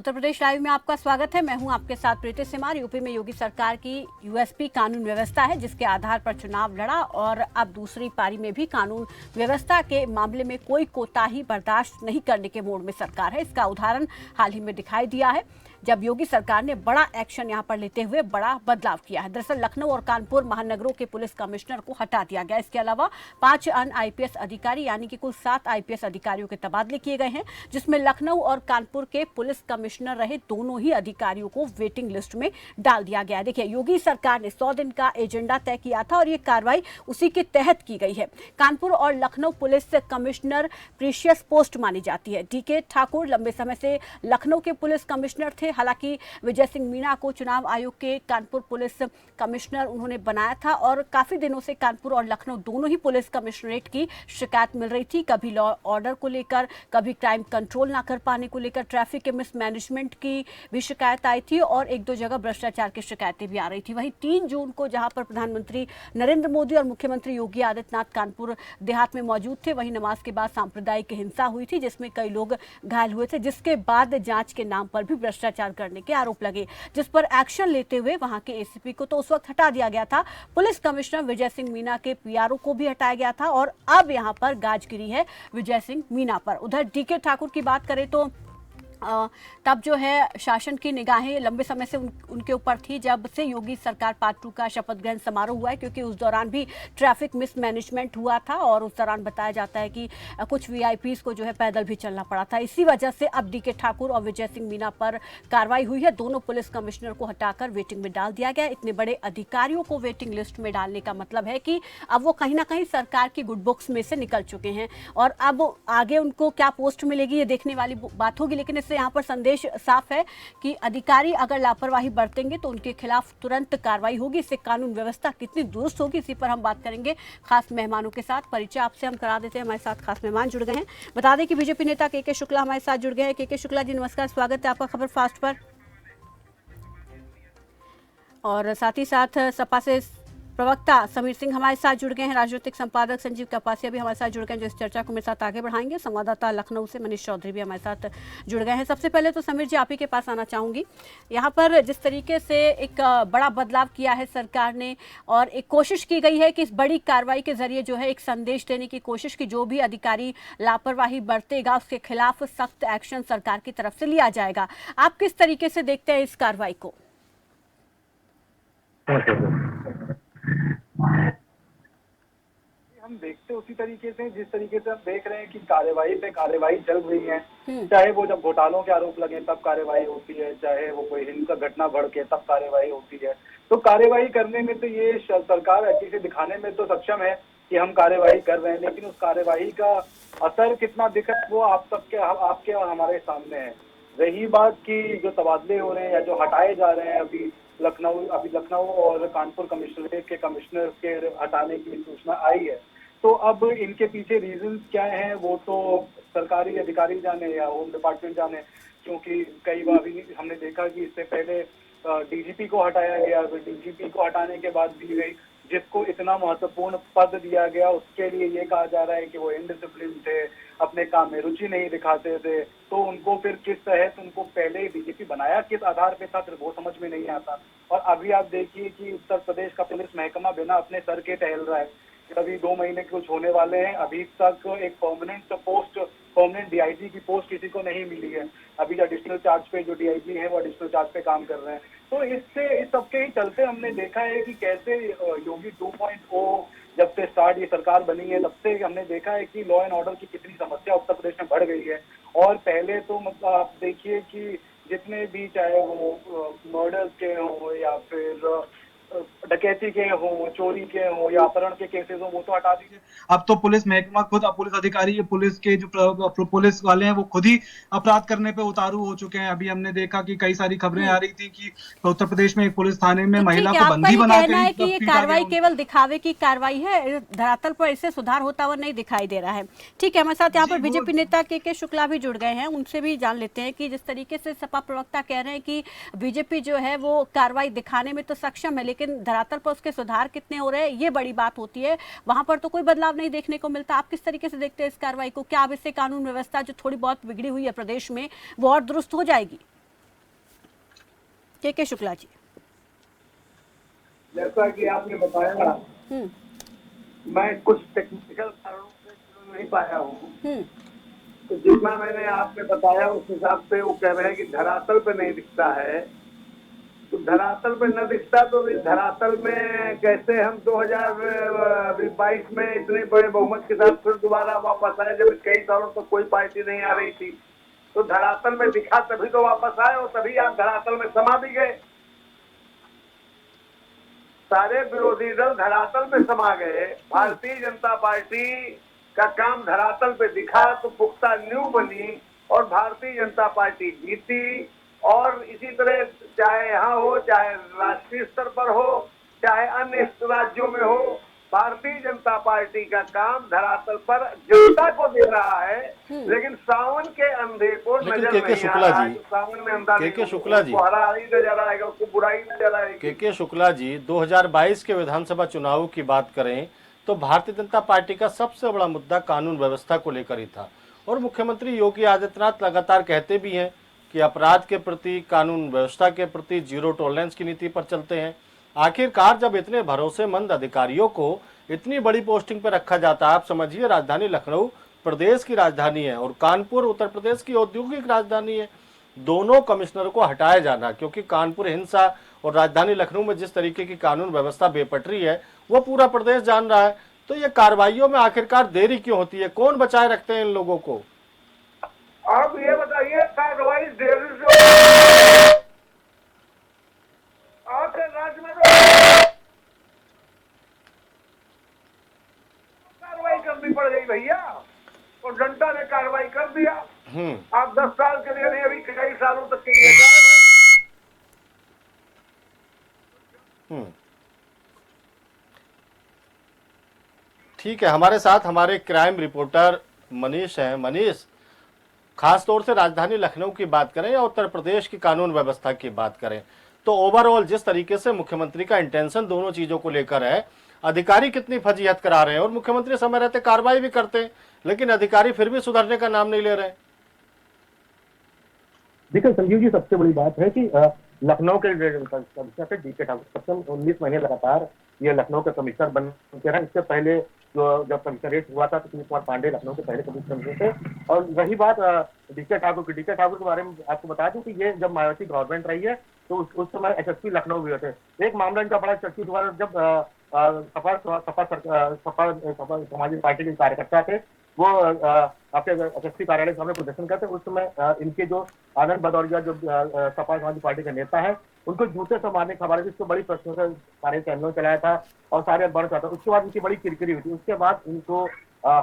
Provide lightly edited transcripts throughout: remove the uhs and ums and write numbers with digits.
Uttar Pradesh live में आपका स्वागत है। मैं हूं आपके साथ प्रीति सिमार। यूपी में योगी सरकार की यूएसपी कानून व्यवस्था है, जिसके आधार पर चुनाव लड़ा और अब दूसरी पारी में भी कानून व्यवस्था के मामले में कोई कोताही बर्दाश्त नहीं करने के मोड में सरकार है। इसका उदाहरण हाल ही में दिखाई दिया है, जब योगी सरकार ने बड़ा एक्शन यहां पर लेते हुए बड़ा बदलाव किया है। दरअसल लखनऊ और कानपुर महानगरों के पुलिस कमिश्नर को हटा दिया गया। इसके अलावा 5 अन्य आईपीएस अधिकारी यानी कि कुल 7 आईपीएस अधिकारियों के तबादले किए गए हैं, जिसमें लखनऊ और कानपुर के पुलिस कमिश्नर रहे दोनों ही अधिकारियों को वेटिंग लिस्ट में डाल दिया गया है। देखिए, योगी सरकार ने 100 दिन का एजेंडा तय किया था और ये कार्रवाई उसी के तहत की गई है। कानपुर और Lucknow police commissioner precious post मानी जाती है। डीके ठाकुर लंबे समय से लखनऊ के पुलिस कमिश्नर थे। हालांकि विजय सिंह मीणा को चुनाव आयोग के कानपुर पुलिस कमिश्नर उन्होंने बनाया था और काफी दिनों से कानपुर और लखनऊ दोनों ही पुलिस कमिश्नरेट की शिकायत मिल रही थी। कभी लॉ ऑर्डर को लेकर, कभी क्राइम कंट्रोल ना कर पाने को लेकर, ट्रैफिक के मिसमैनेजमेंट की भी शिकायत आई थी और एक दो जगह भ्रष्टाचार की शिकायतें भी आ रही थी। वहीं 3 जून को जहां पर प्रधानमंत्री नरेंद्र मोदी और मुख्यमंत्री योगी आदित्यनाथ कानपुर देहात में मौजूद थे, वहीं नमाज के बाद सांप्रदायिक हिंसा हुई थी, जिसमें कई लोग घायल हुए थे, जिसके बाद जांच के नाम पर भी भ्रष्टाचार करने के आरोप लगे, जिस पर एक्शन लेते हुए वहां के एसीपी को तो उस वक्त हटा दिया गया था। पुलिस कमिश्नर विजय सिंह मीणा के पीआरओ को भी हटाया गया था और अब यहां पर गाज गिरी है विजय सिंह मीणा पर। उधर डीके ठाकुर की बात करें तो तब जो है शासन की निगाहें लंबे समय से उनके ऊपर थी, जब से योगी सरकार पार्ट 2 का शपथ ग्रहण समारोह हुआ है, क्योंकि उस दौरान भी ट्रैफिक मिसमैनेजमेंट हुआ था और उस दौरान बताया जाता है कि कुछ वीआईपीज को जो है पैदल भी चलना पड़ा था। इसी वजह से अब डीके ठाकुर और विजय सिंह मीणा पर कार्रवाई हुई है। दोनों पुलिस कमिश्नर को हटाकर वेटिंग में डाल दिया गया। इतने बड़े अधिकारियों को वेटिंग लिस्ट में डालने का मतलब है कि अब वो कहीं ना कहीं सरकार की गुड बुक्स में से निकल चुके हैं और अब आगे उनको क्या पोस्ट मिलेगी ये देखने वाली बात होगी। लेकिन यहाँ पर संदेश साफ है कि अधिकारी अगर लापरवाही बरतेंगे तो उनके खिलाफ तुरंत कार्रवाई होगी। इससे कानून व्यवस्था कितनी दुरुस्त होगी, इसी पर हम बात करेंगे खास मेहमानों के साथ। परिचय आपसे हम करा देते हैं। हमारे साथ खास मेहमान जुड़ गए हैं। बता दें कि बीजेपी नेता के शुक्ला हमारे साथ जुड़ गए हैं। के शुक्ला जी, नमस्कार, स्वागत है आपका खबर फास्ट पर। और साथ ही साथ सपा से प्रवक्ता समीर सिंह हमारे साथ जुड़ गए हैं। राजनीतिक संपादक संजीव कपासिया भी हमारे साथ जुड़ गए हैं, जो इस चर्चा को मेरे साथ आगे बढ़ाएंगे। संवाददाता लखनऊ से मनीष चौधरी भी हमारे साथ जुड़ गए हैं। सबसे पहले तो समीर जी, आप ही के पास आना चाहूंगी। यहाँ पर जिस तरीके से एक बड़ा बदलाव किया है सरकार ने और एक कोशिश की गई है कि इस बड़ी कार्रवाई के जरिए जो है एक संदेश देने की कोशिश की, जो भी अधिकारी लापरवाही बरतेगा उसके खिलाफ सख्त एक्शन सरकार की तरफ से लिया जाएगा। आप किस तरीके से देखते हैं इस कार्रवाई को? हम देखते उसी तरीके से जिस तरीके से हम देख रहे हैं कि कार्यवाही पे कार्यवाही चल रही है। चाहे वो जब घोटालों के आरोप लगे तब कार्यवाही होती है, चाहे वो कोई हिंसक घटना भड़के तब कार्यवाही होती है। तो कार्यवाही करने में तो ये सरकार अच्छी से दिखाने में तो सक्षम है कि हम कार्यवाही कर रहे हैं, लेकिन उस कार्यवाही का असर कितना दिख रहा है वो आपके और हमारे सामने है। रही बात की जो तबादले हो रहे हैं या जो हटाए जा रहे हैं, अभी लखनऊ और कानपुर कमिश्नरेट के कमिश्नर के हटाने की सूचना आई है, तो अब इनके पीछे रीजंस क्या हैं वो तो सरकारी अधिकारी जाने या होम डिपार्टमेंट जाने। क्योंकि कई बार हमने देखा कि इससे पहले डीजीपी को हटाया गया, फिर डीजीपी को हटाने के बाद दी गई जिसको इतना महत्वपूर्ण पद दिया गया उसके लिए ये कहा जा रहा है कि वो इनडिसिप्लिन थे, अपने काम में रुचि नहीं दिखाते थे। तो उनको फिर किस तहत उनको पहले डीजीपी बनाया, किस आधार पे था, फिर वो समझ में नहीं आता। और अभी आप देखिए कि उत्तर प्रदेश का पुलिस महकमा बिना अपने सर के टहल रहा है। अभी 2 महीने कुछ होने वाले हैं, अभी तक एक परमानेंट डीआईजी की पोस्ट किसी को नहीं मिली है। अभी एडिशनल चार्ज पे जो डीआईजी है वो एडिशनल चार्ज पे काम कर रहे हैं। तो इस सबके ही चलते हमने देखा है कि कैसे योगी 2.0 जब से स्टार्ट ये सरकार बनी है तब से हमने देखा है कि लॉ एंड ऑर्डर की कितनी समस्या उत्तर प्रदेश में बढ़ गई है। और पहले तो मतलब आप देखिए कि जितने भी चाहे वो मर्डर्स के हों या फिर डकैती के हो, चोरी के हो या अपहरण के केसेस हो, वो तो हटा दीजिए। अब तो पुलिस महकमा खुद, अब पुलिस अधिकारी, पुलिस के जो पुलिस वाले हैं वो खुद ही अपराध करने पे उतारू हो चुके हैं। अभी हमने देखा कि कई सारी खबरें आ रही थी कि उत्तर प्रदेश में एक पुलिस थाने में महिला को बंदी बनाकर है कि ये कार्रवाई केवल दिखावे की कार्रवाई है, धरातल पर इससे सुधार होता हुआ नहीं दिखाई दे रहा है। ठीक है, हमारे साथ यहाँ पर बीजेपी नेता के शुक्ला भी जुड़ गए हैं, उनसे भी जान लेते हैं कि जिस तरीके से सपा प्रवक्ता कह रहे हैं कि बीजेपी जो है वो कार्रवाई दिखाने में तो सक्षम है, लेकिन धरातल पर उसके सुधार कितने हो रहे हैं ये बड़ी बात होती है। वहां पर तो कोई बदलाव नहीं देखने को मिलता। आप किस तरीके से देखते हैं इस कार्रवाई को? क्या अब इससे कानून व्यवस्था जो थोड़ी बहुत बिगड़ी हुई है प्रदेश में वो और दुरुस्त हो जाएगी? के शुक्ला जी। जैसा कि आपने बताया, मैं कुछ टेक्निकल कारणों से सुन नहीं पाया हूँ, तो जितना मैंने आपने बताया उस हिसाब से वो कह रहे हैं कि धरातल पे नहीं दिखता है। तो धरातल पे न दिखता तो इस धरातल में कैसे हम 2022 में इतने बड़े बहुमत के साथ फिर दोबारा वापस आए, जब कई सालों तक कोई पार्टी नहीं आ रही थी। तो धरातल में दिखा तभी तो वापस आए, और तभी आप धरातल में समा भी गए। सारे विरोधी दल धरातल में समा गए। भारतीय जनता पार्टी का काम धरातल पे दिखा तो पुख्ता नींव बनी और भारतीय जनता पार्टी जीती। और इसी तरह चाहे यहाँ हो, चाहे राष्ट्रीय स्तर पर हो, चाहे अन्य राज्यों में हो, भारतीय जनता पार्टी का काम धरातल पर जनता को दे रहा है, लेकिन सावन के अंधे को नजर नहीं आ रहा है। सावन में अंधा के शुक्ला जी, हराई नजर आएगा, उसको बुराई नजर आएगी। के शुक्ला जी, 2022 के विधानसभा चुनाव की बात करें तो भारतीय जनता पार्टी का सबसे बड़ा मुद्दा कानून व्यवस्था को लेकर ही था, और मुख्यमंत्री योगी आदित्यनाथ लगातार कहते भी हैं कि अपराध के प्रति, कानून व्यवस्था के प्रति जीरो टॉलरेंस की नीति पर चलते हैं। आखिरकार जब इतने भरोसेमंद अधिकारियों को इतनी बड़ी पोस्टिंग पर रखा जाता है, आप समझिए राजधानी लखनऊ प्रदेश की राजधानी है और कानपुर उत्तर प्रदेश की औद्योगिक राजधानी है, दोनों कमिश्नरों को हटाया जाना, क्योंकि कानपुर हिंसा और राजधानी लखनऊ में जिस तरीके की कानून व्यवस्था बेपटरी है वो पूरा प्रदेश जान रहा है। तो ये कार्रवाइयों में आखिरकार देरी क्यों होती है? कौन बचाए रखते हैं इन लोगों को? आप ये बताइए, कार्रवाई देरी से आपके राज्य में कार्रवाई करनी पड़ गई भैया, और जनता ने कार्रवाई कर दिया। आप 10 साल के लिए नहीं, अभी कई सालों तक के लिए ठीक है, हमारे साथ हमारे क्राइम रिपोर्टर मनीष हैं। मनीष, खास तौर से राजधानी लखनऊ की बात करें या उत्तर प्रदेश की कानून व्यवस्था की बात करें, तो ओवरऑल जिस तरीके से मुख्यमंत्री का इंटेंशन दोनों चीजों को लेकर है, अधिकारी कितनी फजीहत करा रहे हैं और मुख्यमंत्री समय रहते कार्रवाई भी करते हैं, लेकिन अधिकारी फिर भी सुधरने का नाम नहीं ले रहे हैं। देखिए संजीव जी, सबसे बड़ी बात है कि लखनऊ के कमिश्नर थे डीके ठाकुर, 19 महीने लगातार ये लखनऊ के कमिश्नर बन के रहे। इससे पहले जो जब कमिश्नरेट हुआ था तो सुनील कुमार पांडे लखनऊ के पहले कमिश्नर थे। और रही बात डीके ठाकुर के बारे में आपको बता दूं कि ये जब मायावती गवर्नमेंट रही है तो उस समय एसएसपी लखनऊ भी थे। एक मामला इनका बड़ा चर्चित हुआ जब सपा समाजवादी पार्टी के कार्यकर्ता थे, वो आपके एसएसपी कार्यालय सामने प्रदर्शन करते। उस समय इनके जो आनंद भदौरिया जो सपा समाजवादी पार्टी के नेता है, उनको जूते से मारने की खबर, जिसको बड़ी प्रश्नों से सारे चैनलों चलाया था और सारे अखबार चाहता। उसके बाद इनकी बड़ी किरकिरी हुई थी, उसके बाद इनको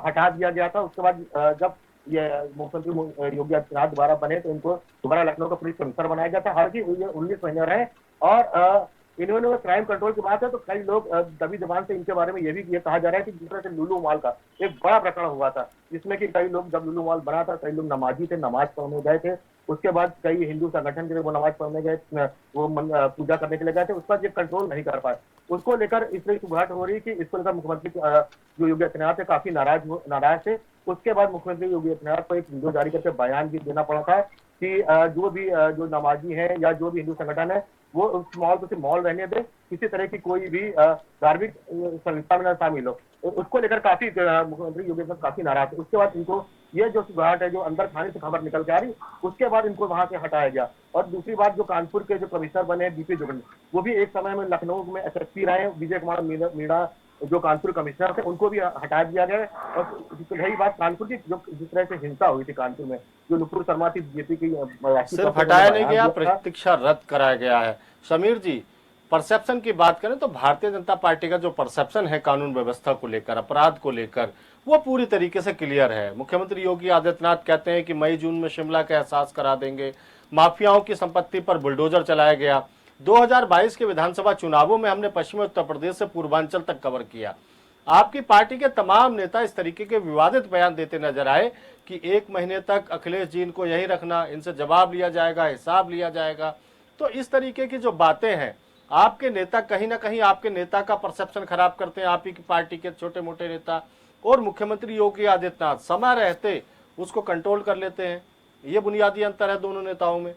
हटा दिया गया था। उसके बाद जब ये मुख्यमंत्री योगी आदित्यनाथ दोबारा बने तो इनको दोबारा लखनऊ का पुलिस कमिश्नर बनाया गया था। हालांकि ये 19 महीने रहे और इन्होंने क्राइम कंट्रोल की बात है तो कई लोग दबी जबान से इनके बारे में ये कहा जा रहा है कि जिस तरह से लुलु मॉल का एक बड़ा प्रकरण हुआ था, जिसमें कि कई लोग, जब लुलु मॉल बना था, कई लोग नमाजी थे, नमाज पढ़ने गए थे। उसके बाद कई हिंदू संगठन के लिए वो नमाज पढ़ने गए, वो पूजा करने के लिए गए थे, उसका ये कंट्रोल नहीं कर पाए। उसको लेकर इसलिए सुबह हो रही कि इसको लेकर मुख्यमंत्री जो योगी आदित्यनाथ है काफी नाराज थे। उसके बाद मुख्यमंत्री योगी आदित्यनाथ को एक वीडियो जारी करके बयान भी देना पड़ा था कि जो भी जो नमाजी है या जो भी हिंदू संगठन है वो उस मॉल को सिर्फ मॉल रहने दे, किसी तरह की कोई भी धार्मिक संस्था में न शामिल हो। उसको लेकर काफी मुख्यमंत्री योगी आदित्यनाथ काफी नाराज थे। उसके बाद इनको ये जो सुबह है जो अंदर खाने से खबर निकल के आ रही, उसके बाद इनको वहां से हटाया गया। और दूसरी बात, जो कानपुर के जो कमिश्नर बने बीपी जोगन, वो भी एक समय में लखनऊ में एसएसपी रहे। विजय कुमार मीणा जो कानपुर कमिश्नर थे, उनको भी हटा दिया गया। और रही बात कानपुर की, जो जिस तरह से हिंसा हुई थी कानपुर में, जो नुपुर शर्मा थी बीजेपी की, सिर्फ हटाया नहीं गया, प्रतीक्षा रद्द कराया गया है। समीर जी, परसेप्शन की बात करें तो भारतीय जनता पार्टी का जो परसेप्शन है कानून व्यवस्था को लेकर, अपराध को लेकर, वो पूरी तरीके से क्लियर है। मुख्यमंत्री योगी आदित्यनाथ कहते हैं कि मई जून में शिमला का एहसास करा देंगे। माफियाओं की संपत्ति पर बुलडोजर चलाया गया। 2022 के विधानसभा चुनावों में हमने पश्चिमी उत्तर प्रदेश से पूर्वांचल तक कवर किया। आपकी पार्टी के तमाम नेता इस तरीके के विवादित बयान देते नजर आए कि 1 महीने तक अखिलेश जी को यही रखना, इनसे जवाब लिया जाएगा, हिसाब लिया जाएगा। तो इस तरीके की जो बातें हैं, आपके नेता कहीं ना कहीं आपके नेता का परसेप्शन खराब करते हैं, आप ही की पार्टी के छोटे मोटे नेता, और मुख्यमंत्री योगी आदित्यनाथ समय रहते उसको कंट्रोल कर लेते हैं। ये बुनियादी अंतर है दोनों नेताओं में।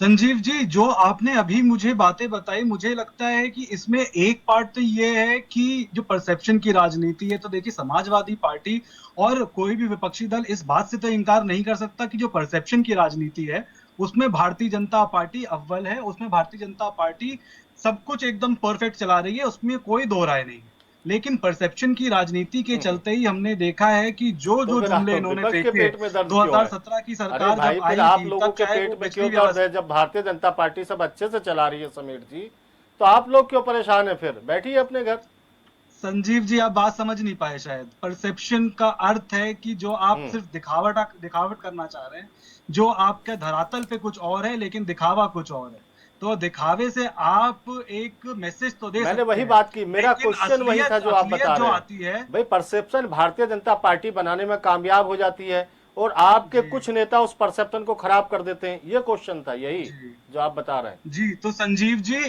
संजीव जी, जो आपने अभी मुझे बातें बताई, मुझे लगता है कि इसमें एक पार्ट तो ये है कि जो परसेप्शन की राजनीति है, तो देखिए समाजवादी पार्टी और कोई भी विपक्षी दल इस बात से तो इनकार नहीं कर सकता कि जो परसेप्शन की राजनीति है उसमें भारतीय जनता पार्टी अव्वल है। उसमें भारतीय जनता पार्टी सब कुछ एकदम परफेक्ट चला रही है, उसमें कोई दो राय नहीं है। लेकिन परसेप्शन की राजनीति के चलते ही हमने देखा है कि जो तो जो फिर जुमले इन्होंने विपक्ष के फेंके, पेट में दर्द क्यों है? 2017 की अरे सरकार भाई, जब फिर आई आप थी लोगों तब के चाहे पेट वो में बिजली क्यों दर्द है? व्यवस्था। जब भारतीय जनता पार्टी सब अच्छे से चला रही है समीर जी, तो आप लोग क्यों परेशान है? फिर बैठिए अपने घर। संजीव जी, आप बात समझ नहीं पाए शायद। परसेप्शन का अर्थ है कि जो आप हम्म। सिर्फ दिखावट दिखावट करना चाह रहे हैं, जो आपके धरातल पे कुछ और है लेकिन दिखावा कुछ और है। तो दिखावे से आप एक मैसेज तो दे मैंने सकते वही हैं, बात की, मेरा लेकिन क्वेश्चन वही था असलियत जो आप असलियत बता जो रहे हैं। आती है। भाई, परसेप्शन भारतीय जनता पार्टी बनाने में कामयाब हो जाती है और आपके जी कुछ नेता उस परसेप्शन को खराब कर देते हैं। ये क्वेश्चन था, यही जी जो आप बता रहे हैं। जी। तो संजीव जी,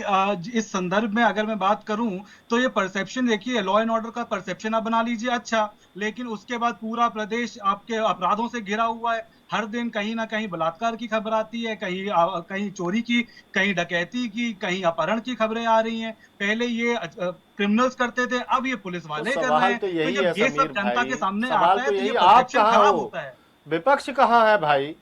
इस संदर्भ में अगर मैं बात करूं तो ये परसेप्शन देखिए, लॉ एंड ऑर्डर का परसेप्शन आप बना लीजिए, अच्छा, लेकिन उसके बाद पूरा प्रदेश आपके अपराधों से घिरा हुआ है। हर दिन कहीं ना कहीं बलात्कार की खबर आती है, कहीं चोरी की, कहीं डकैती की, कहीं अपहरण की खबरें आ रही हैं। पहले ये क्रिमिनल्स करते थे, अब ये पुलिस तो वाले कर रहे सवाल हैं। तो तो यही जब है ये समीर सब जनता भाई, के सामने सवाल आता तो है तो यही, ये आप परसेप्शन कहाँ खराब हो? होता है। विपक्ष कहाँ है भाई?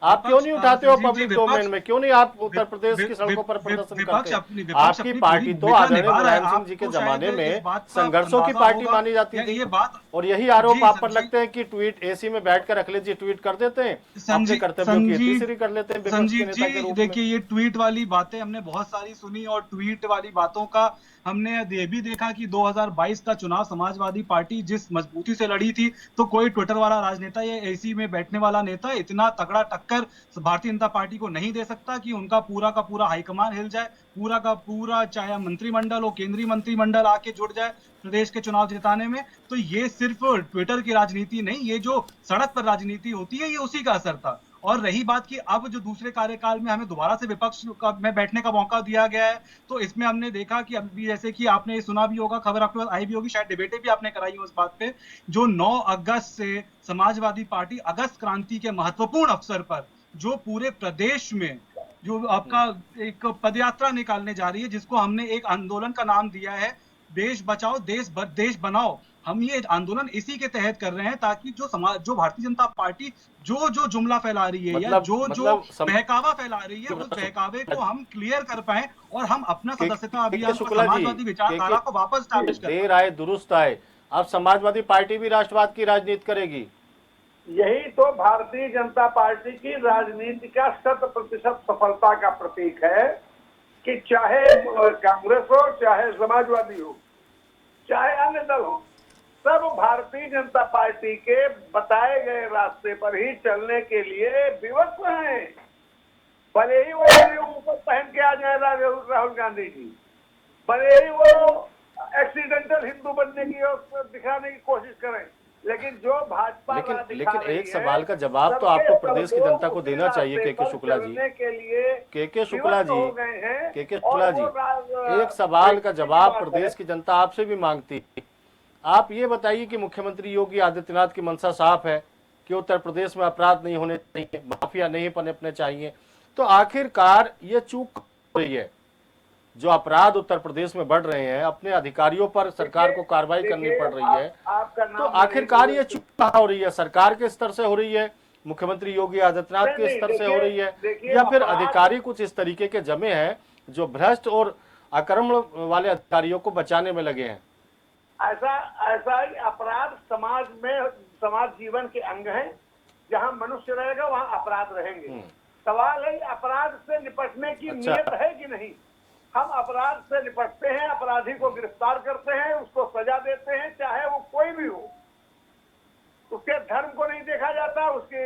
आप क्यों विपक्ष, नहीं उठाते हो संजीव जी, पब्लिक डोमेन में? क्यों नहीं आप उत्तर प्रदेश की सड़कों पर प्रदर्शन करते? विपक्ष आपकी अपनी पूरी पार्टी तो भूमिका आदरणीय निभा रहा है। मुलायम सिंह जी के आपको शायद जमाने इस में बात का संघर्षों की अंदाजा पार्टी होगा, मानी जाती या थी। ये बात। और यही आरोप जी आप पर संजीव, लगते हैं कि ट्वीट एसी में बैठकर अखिलेश जी ट्वीट कर देते हैं, अपने संजीव कर्तव्यों की संजीव तीसरी कर लेते हैं विपक्ष के संजीव नेता के जी, रूप में। देखिए ये ट्वीट वाली बातें हमने बहुत सारी सुनी, और ट्वीट वाली बातों का हमने ये भी देखा कि 2022 का चुनाव समाजवादी पार्टी जिस मजबूती से लड़ी थी, तो कोई ट्विटर वाला राजनेता या एसी में बैठने वाला नेता इतना तगड़ा टक्कर भारतीय जनता पार्टी को नहीं दे सकता कि उनका पूरा का पूरा हाईकमान हिल जाए, पूरा का पूरा चाहे मंत्रिमंडल हो, केंद्रीय मंत्रिमंडल आके जुड़ जाए प्रदेश के चुनाव जिताने में। तो ये सिर्फ ट्विटर की राजनीति नहीं, ये जो सड़क पर राजनीति होती है, ये उसी का असर था। और रही बात कि अब जो दूसरे कार्यकाल में हमें दोबारा से विपक्ष में बैठने का मौका दिया गया है, तो इसमें हमने देखा कि अभी जैसे कि आपने सुना भी होगा, खबर आपके पास आई भी होगी, शायद डिबेटें भी आपने कराई हो इस बात पे, जो 9 अगस्त से समाजवादी पार्टी अगस्त क्रांति के महत्वपूर्ण अवसर पर जो पूरे प्रदेश में जो आपका एक पदयात्रा निकालने जा रही है, जिसको हमने एक आंदोलन का नाम दिया है, देश बचाओ देश बनाओ। हम ये आंदोलन इसी के तहत कर रहे हैं ताकि जो भारतीय जनता पार्टी जो जो जुमला फैला रही है, या जो जो बहकावा फैला रही है, उस बहकावे को हम क्लियर कर पाए और हम अपना सदस्यता के अभियान और शुक्ला जी, समाजवादी विचारधारा को वापस स्टैब्लिश कर देर आए दुरुस्त आए। अब समाजवादी पार्टी भी राष्ट्रवाद की राजनीति करेगी। यही तो भारतीय जनता पार्टी की राजनीति का 100% सफलता का प्रतीक है कि चाहे कांग्रेस हो, चाहे समाजवादी हो, चाहे अन्य दल हो, सब भारतीय जनता पार्टी के बताए गए रास्ते पर ही चलने के लिए विवश हैं। भले ही वो ऊपर पहन के आ जाए राहुल गांधी जी, भले ही वो एक्सीडेंटल हिंदू बनने की और दिखाने की कोशिश करें, लेकिन जो भाजपा लेकिन एक सवाल का जवाब तो आपको प्रदेश की जनता को देना चाहिए। के शुक्ला जी, के शुक्ला जी, एक सवाल का जवाब प्रदेश की जनता आपसे भी मांगती है। आप ये बताइए कि मुख्यमंत्री योगी आदित्यनाथ की मंशा साफ है कि उत्तर प्रदेश में अपराध नहीं होने चाहिए, माफिया नहीं पनपने चाहिए, तो आखिरकार ये चूक हो रही है। जो अपराध उत्तर प्रदेश में बढ़ रहे हैं, अपने अधिकारियों पर सरकार को कार्रवाई करनी पड़ रही है, तो आखिरकार ये चूक कहाँ हो रही है? सरकार के स्तर से हो रही है, मुख्यमंत्री योगी आदित्यनाथ के स्तर से हो रही है, या फिर अधिकारी कुछ इस तरीके के जमे हैं जो भ्रष्ट और आक्रमण वाले अधिकारियों को बचाने में लगे हैं? ऐसा ही अपराध समाज जीवन के अंग है। जहां मनुष्य रहेगा वहां अपराध रहेंगे। सवाल है अपराध से निपटने की नीयत है कि नहीं। हम अपराध से निपटते हैं, अपराधी को गिरफ्तार करते हैं, उसको सजा देते हैं, चाहे वो कोई भी हो। उसके धर्म को नहीं देखा जाता, उसके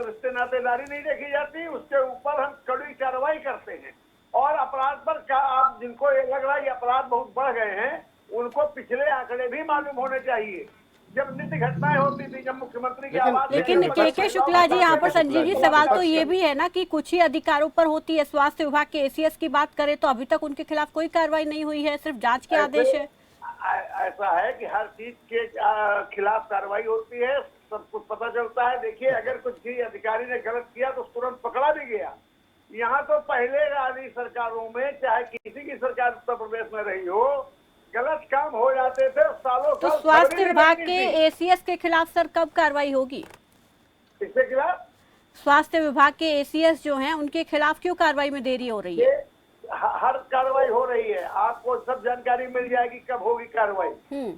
रिश्ते नातेदारी नहीं देखी जाती, उसके ऊपर हम कड़ी कार्रवाई करते हैं। और अपराध पर क्या आप जिनको ये लग रहा है ये अपराध बहुत बढ़ गए हैं, उनको पिछले आंकड़े भी मालूम होने चाहिए। जब नित्य घटनाएं होती थी, जब मुख्यमंत्री की आवाज, लेकिन के शुक्ला जी, यहाँ पर संजीव जी सवाल तो ये भी है ना कि कुछ ही अधिकारों पर होती है। स्वास्थ्य विभाग के एसीएस की बात करें तो अभी तक उनके खिलाफ कोई कार्रवाई नहीं हुई है, सिर्फ जांच के आदेश है। ऐसा है कि हर चीज के खिलाफ कार्रवाई होती है। सब कुछ पता चलता है। देखिए, अगर कुछ भी अधिकारी ने गलत किया तो तुरंत पकड़ा भी गया। यहाँ तो पहले वाली सरकारों में, चाहे किसी की सरकार उत्तर प्रदेश में रही हो, गलत काम हो जाते थे, सालों तो साल स्वास्थ्य खबरें विभाग लगती के थी। एसीएस के खिलाफ सर कब कार्रवाई होगी? इसके खिलाफ स्वास्थ्य विभाग के एसीएस जो हैं उनके खिलाफ क्यों कार्रवाई में देरी हो रही है? ये हर कार्रवाई हो रही है, आपको सब जानकारी मिल जाएगी कब होगी कार्रवाई।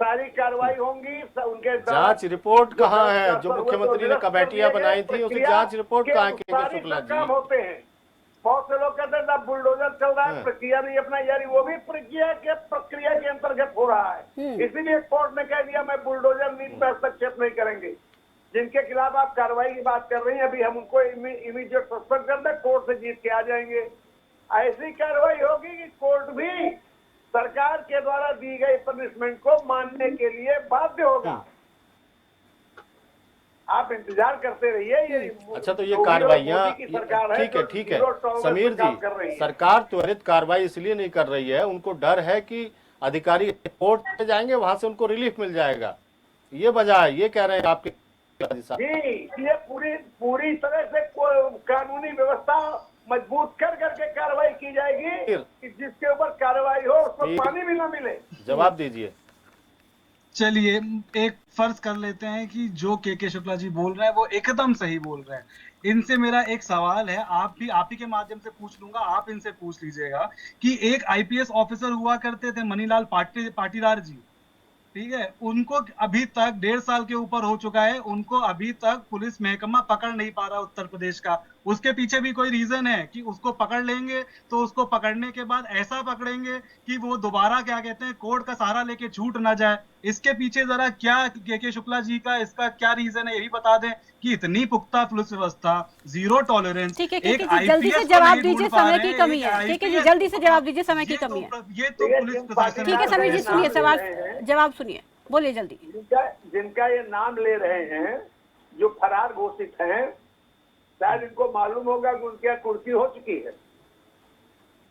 सारी कार्रवाई होंगी, उनके जांच रिपोर्ट कहाँ है? जो हुए तो मुख्यमंत्री ने निरस्त कमेटियां कर दिए बनाई गए, थी, उसकी प्रक्रिया जांच रिपोर्ट के कहाँ है? के सारी शुक्ला सब काम जी, होते हैं। बहुत से लोग कहते हैं ना बुलडोजर चल रहा है, प्रक्रिया नहीं अपना, यानी वो भी प्रक्रिया के अंतर्गत हो रहा है। इसीलिए कोर्ट ने कह दिया मैं बुलडोजर नीति पर हस्तक्षेप नहीं करेंगे। जिनके खिलाफ आप कार्रवाई की बात कर रही हैं, अभी हम उनको इमीडिएट सस्पेंड कर दें, कोर्ट से जीत के आ जाएंगे। ऐसी कार्रवाई होगी कि कोर्ट भी सरकार के द्वारा दी गई पनिशमेंट को मानने के लिए बाध्य होगा। आप इंतजार करते रहिए। ये अच्छा, तो ये योगी और कार्रवाइयाँ, मोदी की सरकार है, ठीक है जो ठीक है जीरो टॉलरेंस समीर पर काम कर जी, रही है। सरकार त्वरित कार्रवाई इसलिए नहीं कर रही है, उनको डर है कि अधिकारी कोर्ट पे जाएंगे, वहां से उनको रिलीफ मिल जाएगा, ये वजह है। ये कह रहे हैं आपके साहब? जी, ये पूरी तरह से कानूनी व्यवस्था मजबूत कर करके कार्रवाई की जाएगी कि जिसके ऊपर कार्रवाई हो उसको पानी भी ना मिले। जवाब दीजिए। चलिए, एक फर्ज कर लेते हैं कि जो के शुक्ला जी बोल रहे हैं वो एकदम सही बोल रहे हैं। इनसे मेरा एक सवाल है, आप ही के माध्यम से पूछ लूंगा, आप इनसे पूछ लीजिएगा कि एक आईपीएस ऑफिसर हुआ करते थे मनीलाल पाटीदार जी, ठीक है, उनको अभी तक 1.5 साल के ऊपर हो चुका है, उनको अभी तक पुलिस महकमा पकड़ नहीं पा रहा उत्तर प्रदेश का। उसके पीछे भी कोई रीजन है कि उसको पकड़ लेंगे तो उसको पकड़ने के बाद ऐसा पकड़ेंगे कि वो दोबारा क्या कहते हैं कोर्ट का सहारा लेके छूट ना जाए। इसके पीछे जरा क्या के शुक्ला जी का इसका क्या रीजन है, ये भी बता दें कि इतनी पुख्ता पुलिस व्यवस्था, जीरो टॉलरेंस। ठीक है, जल्दी से जवाब दीजिए, समय की कमी है। ठीक है जी, जल्दी से जवाब दीजिए, समय की कमी है। ये तो पुलिस प्रशासन। ठीक है समीर जी, सुनिए सवाल, जवाब सुनिए, बोलिए जल्दी। जिनका ये नाम ले रहे हैं, जो फरार घोषित हैं, शायद इनको मालूम होगा कि उनके यहाँ कुर्सी हो चुकी है,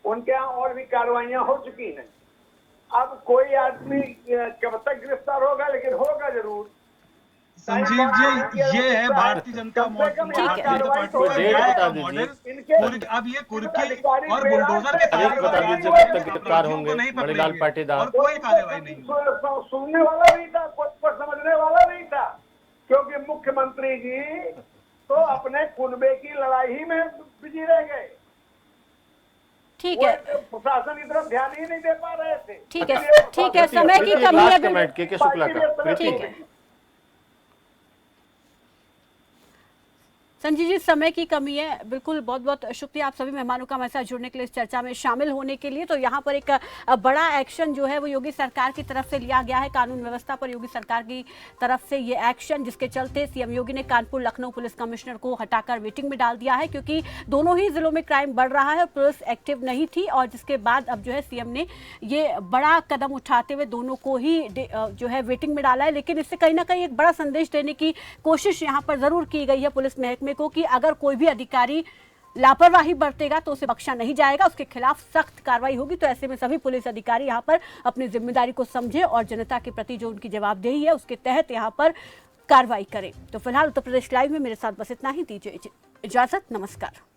उनके यहाँ और भी कार्रवाइयां हो चुकी हैं। अब कोई आदमी कब तक गिरफ्तार होगा, लेकिन होगा जरूर। संजीव जी, ये है भारतीय जनता पार्टी का मॉडल। अब ये कुर्की और बुलडोजर के बता दीजिए कब तक गिरफ्तार होंगे मणिलाल पाटीदार? और कोई कार्रवाई नहीं। सुनने वाला नहीं था, कुछ समझने वाला नहीं था, क्योंकि मुख्यमंत्री जी तो अपने कुनबे की लड़ाई ही में बिजी रह गए। ठीक है, प्रशासन की तरफ ध्यान ही नहीं दे पा रहे थे। ठीक है, समय की कमी है। के शुक्ला का, ठीक है संजीव जी, समय की कमी है, बिल्कुल। बहुत बहुत शुक्रिया आप सभी मेहमानों का हमारे साथ जुड़ने के लिए, इस चर्चा में शामिल होने के लिए। तो यहाँ पर एक बड़ा एक्शन जो है वो योगी सरकार की तरफ से लिया गया है, कानून व्यवस्था पर योगी सरकार की तरफ से ये एक्शन, जिसके चलते सीएम योगी ने कानपुर लखनऊ पुलिस कमिश्नर को हटाकर वेटिंग में डाल दिया है, क्योंकि दोनों ही जिलों में क्राइम बढ़ रहा है, पुलिस एक्टिव नहीं थी। और जिसके बाद अब जो है सीएम ने ये बड़ा कदम उठाते हुए दोनों को ही जो है वेटिंग में डाला है। लेकिन इससे कहीं ना कहीं एक बड़ा संदेश देने की कोशिश यहाँ पर जरूर की गई है पुलिस महकमे को कि अगर कोई भी अधिकारी लापरवाही बरतेगा तो उसे बख्शा नहीं जाएगा, उसके खिलाफ सख्त कार्रवाई होगी। तो ऐसे में सभी पुलिस अधिकारी यहाँ पर अपनी जिम्मेदारी को समझें और जनता के प्रति जो उनकी जवाबदेही है उसके तहत यहाँ पर कार्रवाई करें। तो फिलहाल उत्तर प्रदेश लाइव में मेरे साथ बस इतना ही। दीजिए इजाजत, नमस्कार।